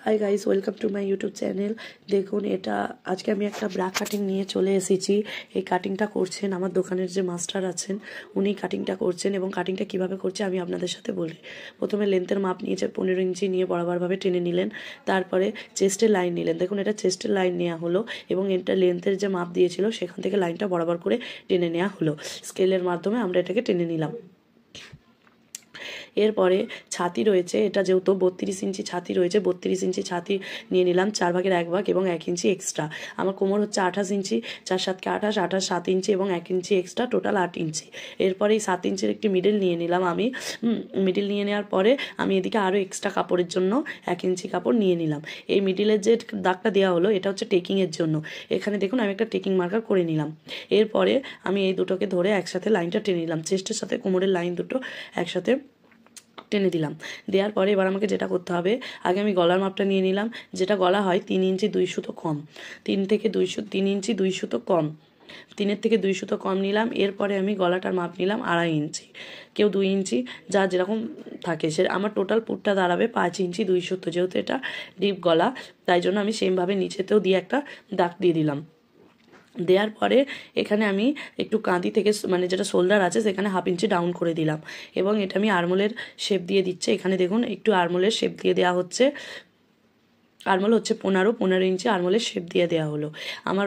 Hi guys, welcome to my YouTube channel. দেখুন, এটা আজকে আমি একটা ব্রা কাটিং নিয়ে চলে এসেছি। এই কাটিংটা করছেন আমার দোকানের যে মাস্টার আছেন, উনি কাটিংটা করছেন। এবং কাটিংটা কিভাবে করছে আমি আপনাদের সাথে বলি। প্রথমে লেন্থের মাপ নিয়েছে 15 ইঞ্চি, নিয়ে বরাবরভাবে টেনে নিলেন। তারপরে চেস্টের লাইন নিলেন। দেখুন, এটা চেস্টের লাইন নেওয়া হলো এবং এটা লেন্থের যে মাপ দিয়েছিল সেখান থেকে লাইনটা বরাবর করে টেনে নেওয়া হলো। স্কেলের মাধ্যমে আমরা এটাকে টেনে নিলাম। এরপরে ছাতি রয়েছে, এটা যেহেতু 32 ইঞ্চি ছাতি রয়েছে, 32 ইঞ্চি ছাতি নিয়ে নিলাম 4 ভাগের 1 ভাগ এবং 1 ইঞ্চি এক্সট্রা। আমার কোমর হচ্ছে 28 ইঞ্চি, 4 7 কে 28, 28 7 ইঞ্চি এবং 1 ইঞ্চি এক্সট্রা, টোটাল 8 ইঞ্চি। এরপরে এই 7 ইঞ্চির একটি মিডল নিয়ে নিলাম আমি। মিডল নিয়ে নেওয়ার পরে আমি এদিকে আরও এক্সট্রা কাপড়ের জন্য 1 ইঞ্চি কাপড় নিয়ে নিলাম। এই মিডিলের যে দাগটা দেওয়া হলো এটা হচ্ছে টেকিংয়ের জন্য। এখানে দেখুন আমি একটা টেকিং মার্কার করে নিলাম। এরপরে আমি এই দুটোকে ধরে একসাথে লাইনটা টেনে নিলাম। চেস্টের সাথে কোমরের লাইন দুটো একসাথে টেনে দিলাম। দেওয়ার পরে এবার আমাকে যেটা করতে হবে, আগে আমি গলার মাপটা নিয়ে নিলাম। যেটা গলা হয় 3 ইঞ্চি 2 সুতো কম, 3 ইঞ্চি 2 সুতো কম, 3 থেকে 2 সুতো কম নিলাম। এরপরে আমি গলাটার মাপ নিলাম 2.5 ইঞ্চি, কেউ 2 ইঞ্চি, যা যেরকম থাকে সে। আমার টোটাল পুরটা দাঁড়াবে 5 ইঞ্চি 2 সুতো, যেহেতু এটা ডিপ গলা তাই জন্য আমি সেমভাবে নিচেতেও দিয়ে একটা দাগ দিয়ে দিলাম। দেওয়ার পরে এখানে আমি একটু কাঁধি থেকে মানে যেটা শোল্ডার আছে সেখানে 1/2 ইঞ্চি ডাউন করে দিলাম এবং এটা আমি আরমোলের শেপ দিয়ে দিচ্ছি। এখানে দেখুন একটু আরমোলের শেপ দিয়ে দেওয়া হচ্ছে। আরমোল হচ্ছে 15 ইঞ্চি আরমোলের শেপ দিয়ে দেওয়া হলো আমার।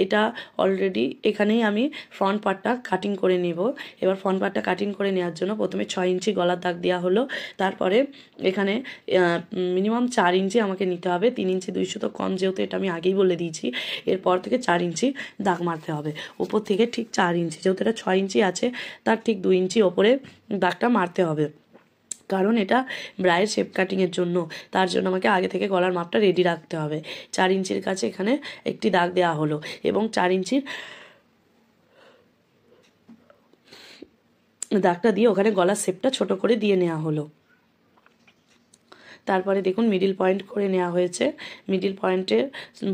এটা অলরেডি এখানেই আমি ফ্রন্ট পার্টটা কাটিং করে নেব। এবার ফ্রন্ট পার্টটা কাটিং করে নেওয়ার জন্য প্রথমে 6 ইঞ্চি গলার দাগ দেওয়া হলো। তারপরে এখানে মিনিমাম 4 ইঞ্চি আমাকে নিতে হবে, 3 ইঞ্চি 2 সুতো কম, যেহেতু এটা আমি আগেই বলে দিয়েছি। এরপর থেকে 4 ইঞ্চি দাগ মারতে হবে, ওপর থেকে ঠিক 4 ইঞ্চি, যেহেতু এটা 6 ইঞ্চি আছে তার ঠিক 2 ইঞ্চি ওপরে দাগটা মারতে হবে, কারণ এটা ব্রায়ের শেপ কাটিংয়ের জন্য। তার জন্য আমাকে আগে থেকে গলার মাপটা রেডি রাখতে হবে। 4 ইঞ্চির কাছে এখানে একটি দাগ দেওয়া হলো এবং 4 ইঞ্চির দাগটা দিয়ে ওখানে গলার শেপটা ছোট করে দিয়ে নেওয়া হলো। তারপরে দেখুন মিডিল পয়েন্ট করে নেওয়া হয়েছে। মিডিল পয়েন্টের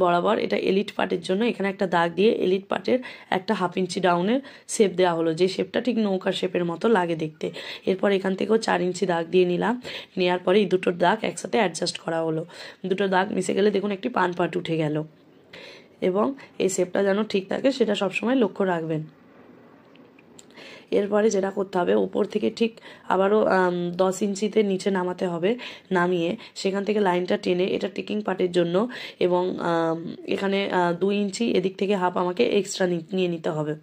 বরাবর এটা এলিট পার্টের জন্য এখানে একটা দাগ দিয়ে এলিট পার্টের একটা 1/2 ইঞ্চি ডাউনের শেপ দেওয়া হলো, যে শেপটা ঠিক নৌকার শেপের মতো লাগে দেখতে। এরপর এখান থেকেও 4 ইঞ্চি দাগ দিয়ে নিলাম। নেওয়ার পরে এই দুটোর দাগ একসাথে অ্যাডজাস্ট করা হলো। দুটো দাগ মিশে গেলে দেখুন একটি পান পার্ট উঠে গেল এবং এই শেপটা যেন ঠিক থাকে সেটা সবসময় লক্ষ্য রাখবেন। এরপরে যেটা করতে হবে, উপর থেকে ঠিক আবারও 10 ইঞ্চিতে নিচে নামাতে হবে। নামিয়ে সেখান থেকে লাইনটা টেনে, এটা টেকিং পার্টের জন্য, এবং এখানে 2 ইঞ্চি এদিক থেকে 1/2 আমাকে এক্সট্রা নিয়ে নিতে হবে।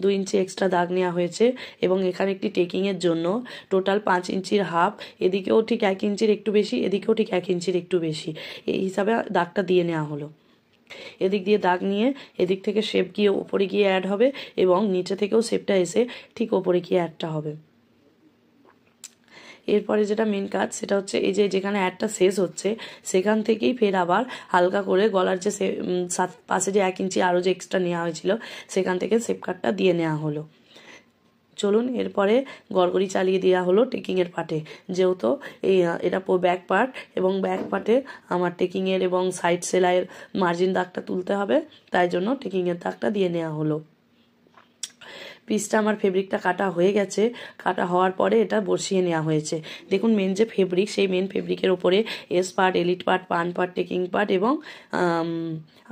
2 ইঞ্চি এক্সট্রা দাগ নেওয়া হয়েছে এবং এখানে একটি টেকিংয়ের জন্য টোটাল 5 ইঞ্চির 1/2, এদিকেও ঠিক 1 ইঞ্চির একটু বেশি, এদিকেও ঠিক 1 ইঞ্চির একটু বেশি, এই হিসাবে দাগটা দিয়ে নেওয়া হলো। এদিক দিয়ে দাগ নিয়ে এদিক থেকে শেপ গিয়ে ওপরে গিয়ে অ্যাড হবে এবং নিচে থেকেও শেপটা এসে ঠিক ওপরে গিয়ে অ্যাডটা হবে। এরপরে যেটা মেন কাজ সেটা হচ্ছে এই যে যেখানে অ্যাডটা শেষ হচ্ছে সেখান থেকেই ফের আবার হালকা করে গলার যে পাশে যে 1 ইঞ্চি আরও যে এক্সট্রা নেওয়া হয়েছিল সেখান থেকে শেপ কাটটা দিয়ে নেওয়া হলো। চলুন এরপরে গড়গড়ি চালিয়ে দেওয়া হলো টেকিংয়ের পার্টে। যেহেতু এটা ব্যাক পার্ট এবং ব্যাক পার্টে আমার টেকিংয়ের এবং সাইড সেলাইয়ের মার্জিন দাগটা তুলতে হবে, তাই জন্য টেকিংয়ের দাগটা দিয়ে নেওয়া হলো। পিসটা আমার ফেব্রিকটা কাটা হয়ে গেছে। কাটা হওয়ার পরে এটা বসিয়ে নেওয়া হয়েছে। দেখুন মেন যে ফেব্রিক, সেই মেন ফেব্রিকের ওপরে এস পার্ট, এলিট পার্ট, পান পার্ট, টেকিং পার্ট এবং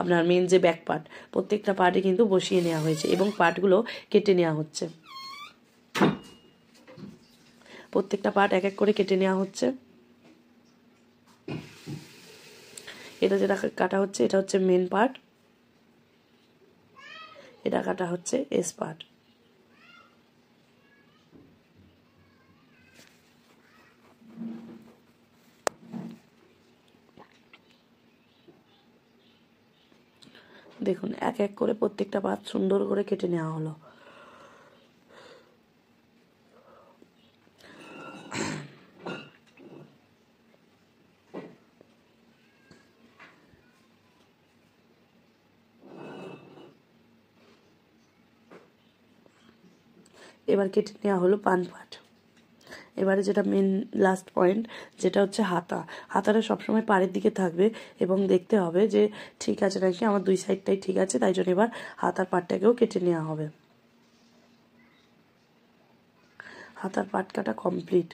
আপনার মেন যে ব্যাক পার্ট, প্রত্যেকটা পার্টে কিন্তু বসিয়ে নেওয়া হয়েছে এবং পার্টগুলো কেটে নেওয়া হচ্ছে। প্রত্যেকটা পার্ট এক এক করে কেটে নেওয়া হচ্ছে। এটা যেটা কাটা হচ্ছে এটা হচ্ছে মেন পার্ট, এটা কাটা হচ্ছে এস পার্ট। দেখুন এক এক করে প্রত্যেকটা পার্ট সুন্দর করে কেটে নেওয়া হলো। এবার কেটে নেওয়া হলো পান পার্ট। এবারে যেটা মেন লাস্ট পয়েন্ট, যেটা হচ্ছে হাতাটা সবসময় পাড়ের দিকে থাকবে এবং দেখতে হবে যে ঠিক আছে নাকি, আমার 2 সাইডটাই ঠিক আছে, তাই জন্য এবার হাতার পাটটাকেও কেটে নেওয়া হবে। হাতার পাট কাটা কমপ্লিট।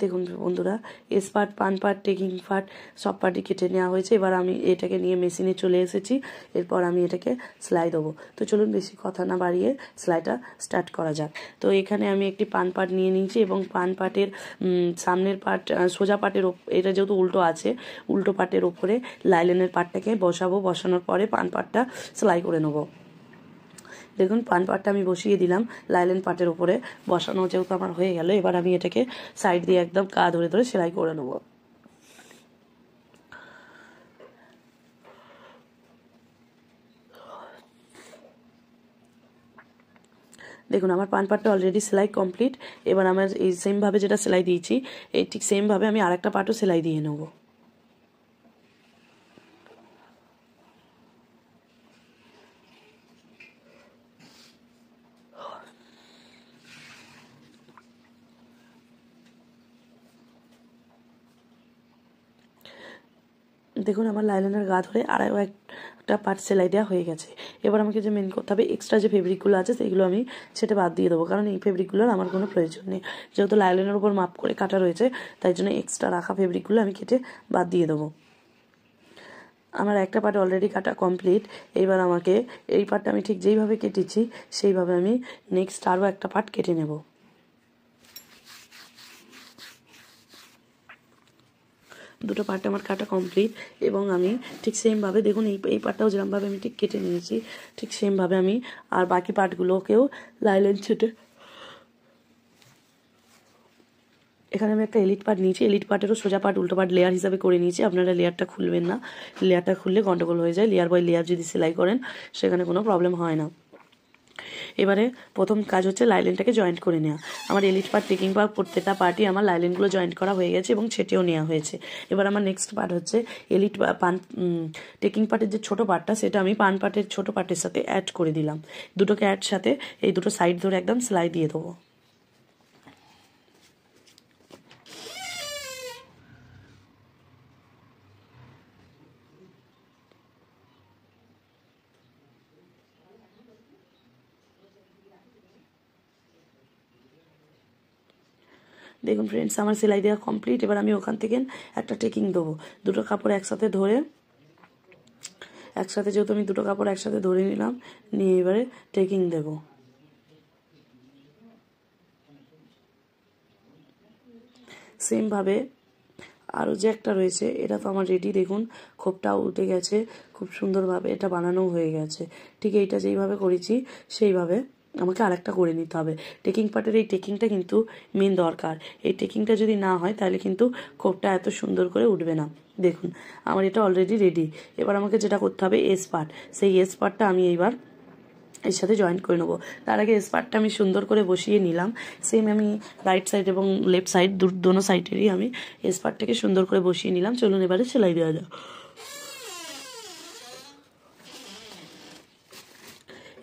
দেখুন বন্ধুরা, এস পার্ট, পান পার্ট, টেকিং পার্ট সব পার্টই কেটে নেওয়া হয়েছে। এবার আমি এটাকে নিয়ে মেশিনে চলে এসেছি। এরপর আমি এটাকে সেলাই দেবো। তো চলুন বেশি কথা না বাড়িয়ে সেলাইটা স্টার্ট করা যাক। তো এখানে আমি একটি পান পার্ট নিয়ে নিয়েছি এবং পান পার্টের সামনের পার্ট, সোজা পার্টের এটা যেহেতু উল্টো আছে, উল্টো পার্টের ওপরে লাইলেনের পার্টটাকে বসাবো। বসানোর পরে পান পার্টটা সেলাই করে নেবো। দেখুন পান পার্টটা আমি বসিয়ে দিলাম লাইলেন পার্টের উপরে। বসানো যেহেতু আমার হয়ে গেল, এবার আমি এটাকে সাইড দিয়ে একদম কা ধরে ধরে সেলাই করে নেব। দেখুন আমার পান পার্টটা অলরেডি সেলাই কমপ্লিট। এবার আমার এই সেমভাবে যেটা সেলাই দিয়েছি, এই ঠিক সেমভাবে আমি আরেকটা পার্টও সেলাই দিয়ে নেবো। দেখুন আমার লাইলানের গা ধরে আরও একটা পার্ট সেলাই দেওয়া হয়ে গেছে। এবার আমাকে যে মেন করতে হবে, এক্সট্রা যে ফেব্রিকগুলো আছে সেইগুলো আমি সেটা বাদ দিয়ে দেবো, কারণ এই ফেব্রিকগুলোর আমার কোনো প্রয়োজন নেই। যেহেতু লাইলানের উপর মাপ করে কাটা রয়েছে, তাই জন্য এক্সট্রা রাখা ফেব্রিকগুলো আমি কেটে বাদ দিয়ে দেবো। আমার একটা পার্ট অলরেডি কাটা কমপ্লিট। এইবার আমাকে এই পার্টটা আমি ঠিক যেইভাবে কেটেছি সেইভাবে আমি নেক্সট আরও একটা পার্ট কেটে নেব। দুটো পার্ট আমার কাটা কমপ্লিট এবং আমি ঠিক সেমভাবে দেখুন এই পার্টটাও যেরকমভাবে আমি ঠিক কেটে নিয়েছি, ঠিক সেমভাবে আমি আর বাকি পার্টগুলোকেও লাইলেন ছেটে এখানে আমি একটা এলিট পার্ট নিয়েছি। এলিট পার্টেরও সোজা পার্ট উল্টো পার্ট লেয়ার হিসাবে করে নিয়েছি। আপনারা লেয়ারটা খুলবেন না, লেয়ারটা খুললে গন্ডগোল হয়ে যায়। লেয়ার বাই লেয়ার যদি সেলাই করেন সেখানে কোনো প্রবলেম হয় না। এবারে প্রথম কাজ হচ্ছে লাইলেনটাকে জয়েন্ট করে নেওয়া। আমার এলিট পার্ট, টেকিং পার্ট প্রত্যেকটা পার্টই আমার লাইলেনগুলো জয়েন্ট করা হয়ে গেছে এবং ছেটেও নেওয়া হয়েছে। এবার আমার নেক্সট পার্ট হচ্ছে এলিট পান টেকিং পার্টের যে ছোটো পার্টটা, সেটা আমি পান পার্টের ছোটো পার্টের সাথে অ্যাড করে দিলাম। দুটোকে সাথে এই দুটো সাইড ধরে একদম সেলাই দিয়ে দেবো। দেখুন ফ্রেন্ডস, আমার সেলাই দেওয়া কমপ্লিট। এবার আমি ওখান থেকে একটা টেকিং দেবো। দুটো কাপড় একসাথে ধরে, একসাথে যেহেতু আমি দুটো কাপড় একসাথে ধরে নিলাম, নিয়ে এবারে টেকিং দেবো। সেমভাবে আরও যে একটা রয়েছে, এটা তো আমার রেডি। দেখুন খোপটাও উঠে গেছে, খুব সুন্দরভাবে এটা বানানো হয়ে গেছে। ঠিক এইটা যেইভাবে করেছি সেইভাবে আমাকে আরেকটা করে নিতে হবে। টেকিং পার্টের এই টেকিংটা কিন্তু মেন দরকার। এই টেকিংটা যদি না হয় তাহলে কিন্তু খোপটা এত সুন্দর করে উঠবে না। দেখুন আমার এটা অলরেডি রেডি। এবার আমাকে যেটা করতে হবে, এস পার্ট, সেই এস পার্টটা আমি এইবার এর সাথে জয়েন্ট করে নেবো। তার আগে এস পার্টটা আমি সুন্দর করে বসিয়ে নিলাম। সেম আমি রাইট সাইড এবং লেফট সাইড দোনো সাইডেরই আমি এস পার্টটাকে সুন্দর করে বসিয়ে নিলাম। চলুন এবারে সেলাই দেওয়া যাক।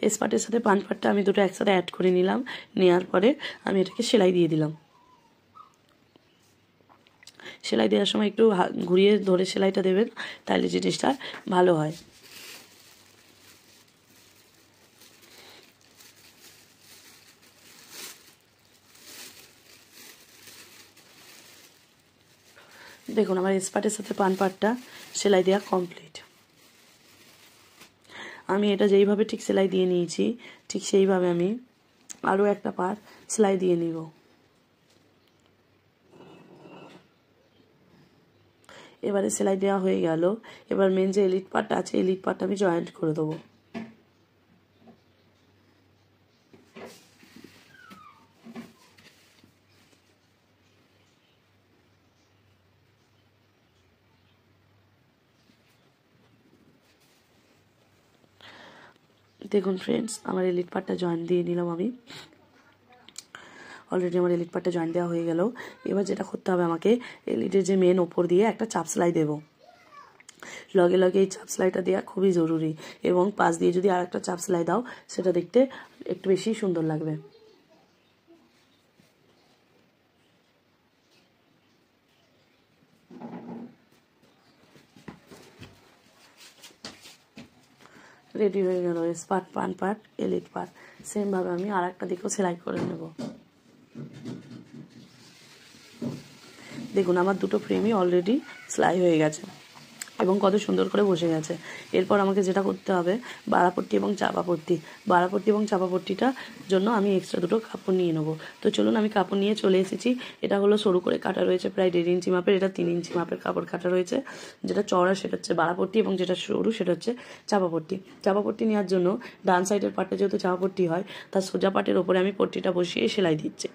এস পার্টের সাথে পান পার্টটা আমি দুটো একসাথে অ্যাড করে নিলাম। নেওয়ার পরে আমি এটাকে সেলাই দিয়ে দিলাম। সেলাই দেওয়ার সময় একটু ঘুরিয়ে ধরে সেলাইটা দেবেন, তাহলে জিনিসটা ভালো হয়। দেখুন আমার এস পার্টের সাথে পান পার্টটা সেলাই দেওয়া কমপ্লিট। আমি এটা যেইভাবে ঠিক সেলাই দিয়ে নিয়েছি, ঠিক সেইভাবে আমি আরও একটা পার্ট সেলাই দিয়ে নিব। এবারে সেলাই দেওয়া হয়ে গেল। এবার মেন যে এলিট পার্টটা আছে, এলিট পার্টটা আমি জয়েন্ট করে দেবো। দেখুন ফ্রেন্ডস, আমার এলিট পার্টটা জয়েন্ট দিয়ে নিলাম আমি। অলরেডি আমার এলিট পার্টটা জয়েন্ট দেওয়া হয়ে গেল। এবার যেটা করতে হবে, আমাকে এলিটের যে মেন ওপর দিয়ে একটা চাপ সেলাই দেবো। লগে লগে এই চাপ সেলাইটা দেওয়া খুবই জরুরি, এবং পাশ দিয়ে যদি আর একটা চাপ সেলাই দাও, সেটা দেখতে একটু বেশি সুন্দর লাগবে। রেডি হয়ে গেল এস পার্ট, পান পার্ট, এলিট পার্ট। সেমভাবে আমি আর একটা দিকেও সেলাই করে নেব। দেখুন আমার দুটো ফ্রেমই অলরেডি সেলাই হয়ে গেছে এবং কত সুন্দর করে বসে গেছে। এরপর আমাকে যেটা করতে হবে বাড়াপট্টি এবং চাপাপট্টি। বাড়াপট্টি এবং চাপাপট্টিটার জন্য আমি এক্সট্রা দুটো কাপড় নিয়ে নেবো। তো চলুন আমি কাপড় নিয়ে চলে এসেছি। এটা হলো সরু করে কাটা রয়েছে প্রায় 1.5 ইঞ্চি মাপের, এটা 3 ইঞ্চি মাপের কাপড় কাটা রয়েছে। যেটা চওড়া সেটা হচ্ছে বাড়াপট্টি এবং যেটা সরু সেটা হচ্ছে চাপাপট্টি। চাপাপট্টি নেওয়ার জন্য ডান সাইডের পাটে যেহেতু চাপাপট্টি হয় তার সোজা পাটের ওপরে আমি পট্টিটা বসিয়ে সেলাই দিচ্ছি।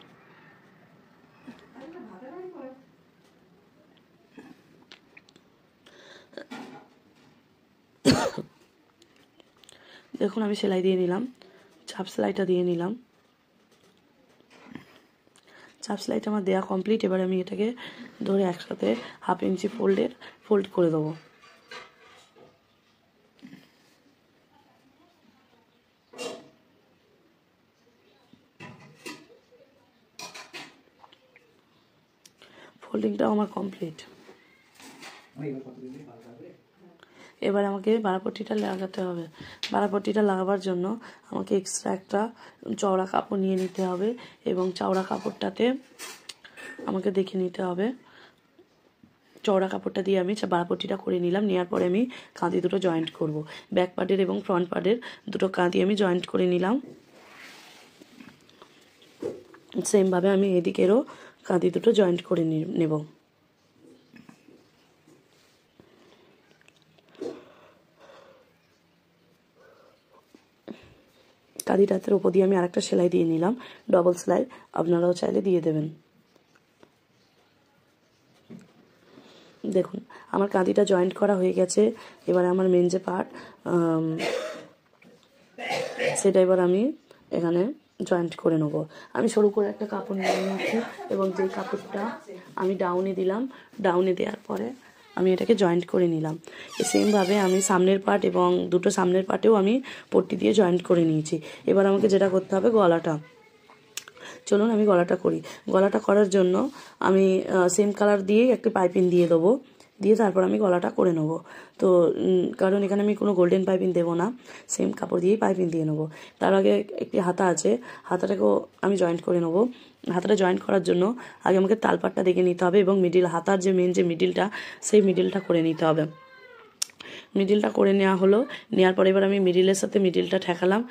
দেখুন আমি সেলাই দিয়ে নিলাম, চাপ সেলাইটা দিয়ে নিলাম। চাপ সেলাইটা আমার দেওয়া কমপ্লিট। এবার আমি এটাকে ধরে একসাথে 1/2 ইঞ্চি ফোল্ড করে দেবো। ফোল্ডিংটাও আমার কমপ্লিট। এবার আমাকে বাড়াপট্টিটা লাগাতে হবে। বাড়াপট্টিটা লাগাবার জন্য আমাকে এক্সট্রা একটা চওড়া কাপড় নিয়ে নিতে হবে এবং চওড়া কাপড়টাতে আমাকে দেখে নিতে হবে। চওড়া কাপড়টা দিয়ে আমি বাড়াপট্টিটা করে নিলাম। নেওয়ার পরে আমি কাঁধি দুটো জয়েন্ট করব। ব্যাক পার্টের এবং ফ্রন্ট পার্টের দুটো কাঁধি আমি জয়েন্ট করে নিলাম। সেমভাবে আমি এদিকেরও কাঁধি দুটো জয়েন্ট করে নেব। কাঁধিটাতের ওপর দিয়ে আমি আরেকটা সেলাই দিয়ে নিলাম, ডবল সেলাই। আপনারাও চাইলে দিয়ে দেবেন। দেখুন আমার কাঁধিটা জয়েন্ট করা হয়ে গেছে। এবার আমার মেন যে পার্ট সেটা এবার আমি এখানে জয়েন্ট করে নেব। আমি সরু করে একটা কাপড় নিয়ে নিচ্ছি এবং যেই কাপড়টা আমি ডাউনে দিলাম, ডাউনে দেওয়ার পরে আমি এটাকে জয়েন্ট করে নিলাম। সেমভাবে আমি সামনের পার্ট এবং দুটো সামনের পার্টেও আমি পট্টি দিয়ে জয়েন্ট করে নিয়েছি। এবার আমাকে যেটা করতে হবে গলাটা। চলুন আমি গলাটা করি। গলাটা করার জন্য আমি সেম কালার দিয়ে একটি পাইপিং দিয়ে দেবো, দিয়ে তারপর আমি গলাটা করে নেবো। তো কারণ এখানে আমি কোনো গোল্ডেন পাইপিং দেবো না, সেম কাপড় দিয়েই পাইপিং দিয়ে নেবো। তার আগে একটি হাতা আছে, হাতাটাকেও আমি জয়েন্ট করে নেবো। হাতাটা জয়েন্ট করার জন্য আগে আমাকে তালপাটটা দেখে নিতে হবে এবং হাতার যে মেন যে মিডিলটা সেই মিডিলটা করে নিতে হবে। মিডিলটা করে নেওয়া হলো। নেওয়ার পরে এবার আমি মিডিলের সাথে মিডিলটা ঠেকালাম,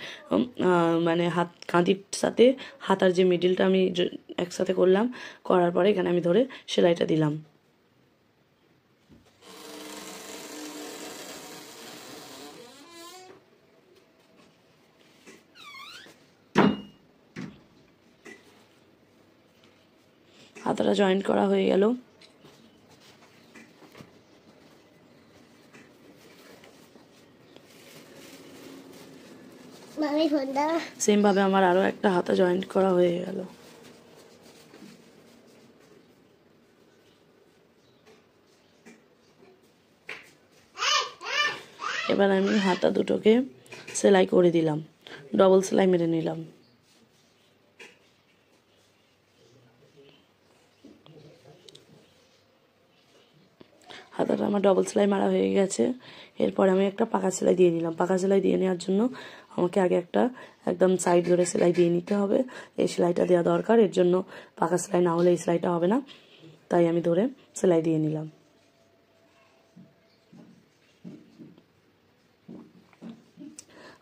মানে কাঁধির সাথে হাতার যে মিডিলটা আমি একসাথে করলাম। করার পরে এখানে আমি ধরে সেলাইটা দিলাম। হাতাটা জয়েন্ট করা হয়ে গেল। সেম ভাবে আমার আরো একটা হাতা জয়েন্ট করা হয়ে গেল। এবার আমি হাতা দুটোকে সেলাই করে দিলাম, ডবল সেলাই মেরে নিলাম। হাতাটা আমার ডবল সেলাই মারা হয়ে গেছে। এরপর আমি একটা পাকা সেলাই দিয়ে নিলাম। পাকা সেলাই দিয়ে নেওয়ার জন্য আমাকে আগে একটা একদম সাইড ধরে সেলাই দিয়ে নিতে হবে। এই সেলাইটা দেওয়া দরকার, এর জন্য পাকা সেলাই না হলে এই সেলাইটা হবে না, তাই আমি ধরে সেলাই দিয়ে নিলাম।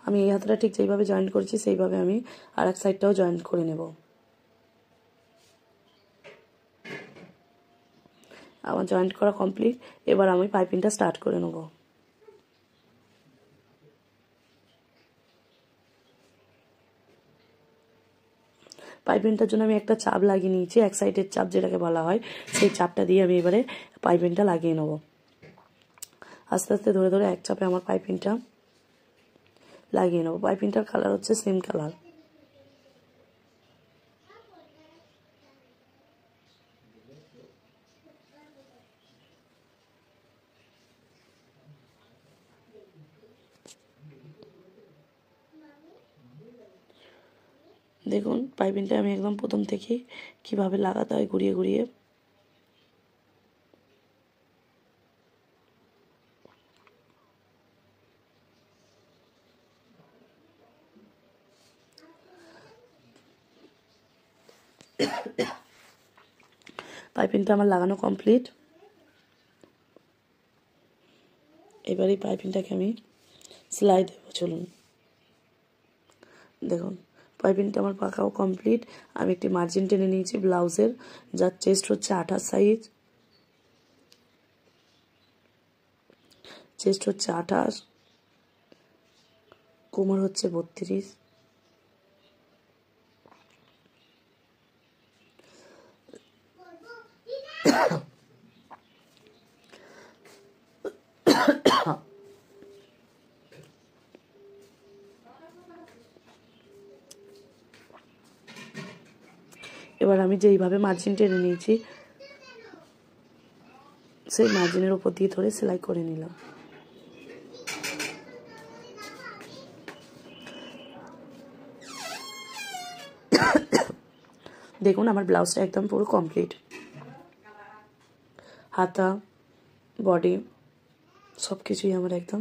আমি এই হাতাটা ঠিক যেইভাবে জয়েন্ট করেছি সেইভাবে আমি আর এক সাইডটাও জয়েন্ট করে নেব। আমার জয়েন্ট করা কমপ্লিট। এবার আমি পাইপিংটা স্টার্ট করে নেব। পাইপিংটার জন্য আমি একটা চাপ লাগিয়ে নিয়েছি, এক সাইডের চাপ যেটাকে বলা হয়, সেই চাপটা দিয়ে আমি এবারে পাইপিংটা লাগিয়ে নেব। আস্তে আস্তে ধরে ধরে এক চাপে আমার পাইপিংটা লাগিয়ে নেব। পাইপিংটার কালার হচ্ছে সেম কালার। দেখুন পাইপিংটা আমি একদম প্রথম থেকে কিভাবে লাগাতে হয় ঘুরিয়ে ঘুরিয়ে। পাইপিংটা আমার লাগানো কমপ্লিট। এবার এই পাইপিংটাকে আমি সেলাই দেবো। চলুন দেখুন, পাইপিংটা আমার পাকাও কমপ্লিট। আমি একটি মার্জিন টেনে নিয়েছি ব্লাউজের, যার চেস্ট হচ্ছে 28 সাইজ, চেস্ট হচ্ছে 28, কোমর হচ্ছে 32। এবার আমি যেইভাবে মার্জিন টেনে নিয়েছি সেই মার্জিনের উপর দিয়ে ধরে সেলাই করে নিলাম। দেখুন আমার ব্লাউজটা একদম পুরো কমপ্লিট, হাতা বডি সব কিছুই আমার একদম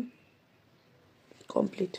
কমপ্লিট।